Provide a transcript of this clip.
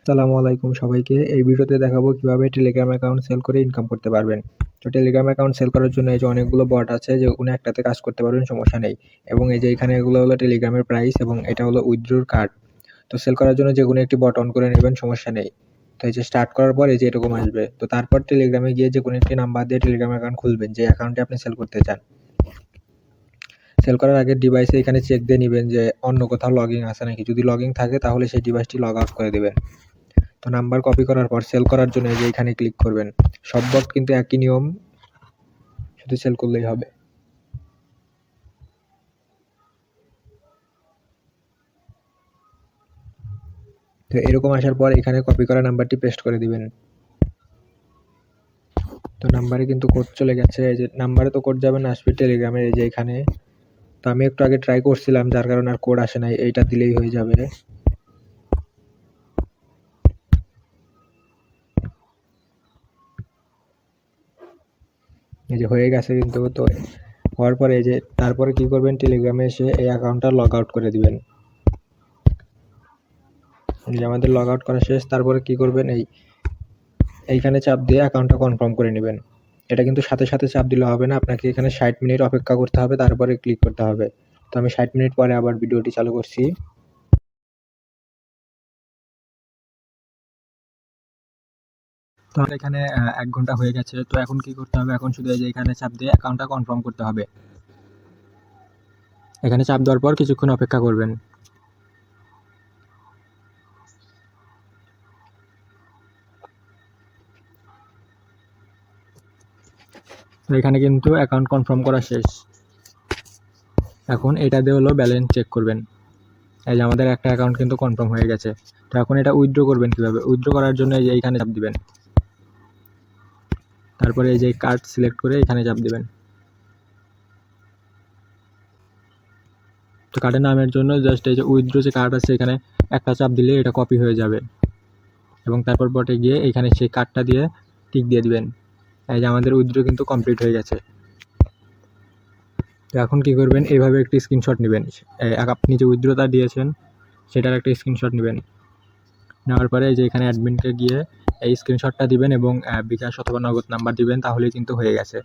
আসসালামু আলাইকুম সবাইকে। এই ভিডিওতে দেখাবো কিভাবে টেলিগ্রাম অ্যাকাউন্ট সেল করে ইনকাম করতে পারবেন। তো টেলিগ্রাম অ্যাকাউন্ট সেল করার জন্য এই যে অনেকগুলো বট আছে, যেকোনো একটাতে কাজ করতে পারবেন, সমস্যা নেই। এবং এই যে এখানে এগুলো হলো টেলিগ্রামের প্রাইস এবং এটা হলো উইথড্রোর কার্ড। তো সেল করার জন্য যেকোনো একটি বট অন করে নেবেন, সমস্যা নেই। তো এই যে স্টার্ট করার পর এই যে এরকম আসবে। তো তারপর টেলিগ্রামে গিয়ে যেকোনো একটি নাম্বার দিয়ে টেলিগ্রাম অ্যাকাউন্ট খুলবেন, যে অ্যাকাউন্টে আপনি সেল করতে চান। সেল করার আগে ডিভাইসে এখানে চেক দিয়ে নিবেন যে অন্য কোথাও লগইন আছে নাকি। যদি লগইন থাকে তাহলে সেই ডিভাইসটি লগ আউট করে দিবেন। তো নাম্বার কপি করার পর সেল করার জন্য এই যে এখানে ক্লিক করবেন। সব বট কিন্তু একই নিয়ম, শুধু সেল করলেই হবে। তো এরকম আসার পর এখানে কপি করা নাম্বারটি পেস্ট করে দিবেন। তো নাম্বারে কিন্তু কোড চলে গেছে। এই যে নাম্বারে তো কোড যাবে না, আসবে টেলিগ্রামের এই যে এখানে। তো আমি একটু আগে ট্রাই করছিলাম, যার কারণে আর কোড আসে নাই। এইটা দিলেই হয়ে যাবে। এই যে হয়ে গেছে কিন্তু। তো হওয়ার পরে এই যে তারপরে কি করবেন, টেলিগ্রামে এসে এই অ্যাকাউন্টটা লগ আউট করে দিবেন। এই যে আমাদের লগ আউট করা শেষ। তারপরে কি করবেন, এইখানে চাপ দিয়ে অ্যাকাউন্টটা কনফার্ম করে নেবেন। এটা কিন্তু সাথে সাথে চাপ দিলে হবে না, আপনাকে এখানে 60 মিনিট অপেক্ষা করতে হবে, তারপরে ক্লিক করতে হবে। তো আমি 60 মিনিট পরে আবার ভিডিওটি চালু করছি। তো আমার এখানে 1 ঘন্টা হয়ে গেছে। তো এখন কি করতে হবে, এখন শুধু এই যে এখানে চাপ দিয়ে অ্যাকাউন্টটা কনফার্ম করতে হবে। এখানে চাপ দেওয়ার পর কিছুক্ষণ অপেক্ষা করবেন। তো এখানে কিন্তু অ্যাকাউন্ট কনফার্ম করা শেষ। এখন এটা দিয়ে হলো ব্যালেন্স চেক করবেন। এই যে আমাদের একটা অ্যাকাউন্ট কিন্তু কনফার্ম হয়ে গেছে। তো এখন এটা উইথড্র করবেন কিভাবে, উইথড্র করার জন্য এই যে এইখানে চাপ দিবেন। তারপরে এই যে কার্ড সিলেক্ট করে এখানে চাপ দিবেন। তো কার্ডের নামের জন্য জাস্ট এই যে উইথড্র যে কার্ড আছে এখানে একটা চাপ দিলে এটা কপি হয়ে যাবে। এবং তারপর বটে গিয়ে এখানে সেই কার্ডটা দিয়ে টিক দিয়ে দিবেন। এই যে আমাদের উইথড্র কিন্তু কমপ্লিট হয়ে গেছে। তো এখন কি করবেন, এইভাবে একটি স্ক্রিনশট নেবেন। আপনি যে উইথড্রটা দিয়েছেন সেটার একটা স্ক্রিনশট নেবেন। নেওয়ার পরে এই যে এখানে অ্যাডমিনকে গিয়ে এই স্ক্রিনশটটা দিবেন এবং বিকাশ অথবা নগদ নাম্বার দিবেন, তাহলেই কিন্তু হয়ে গেছে।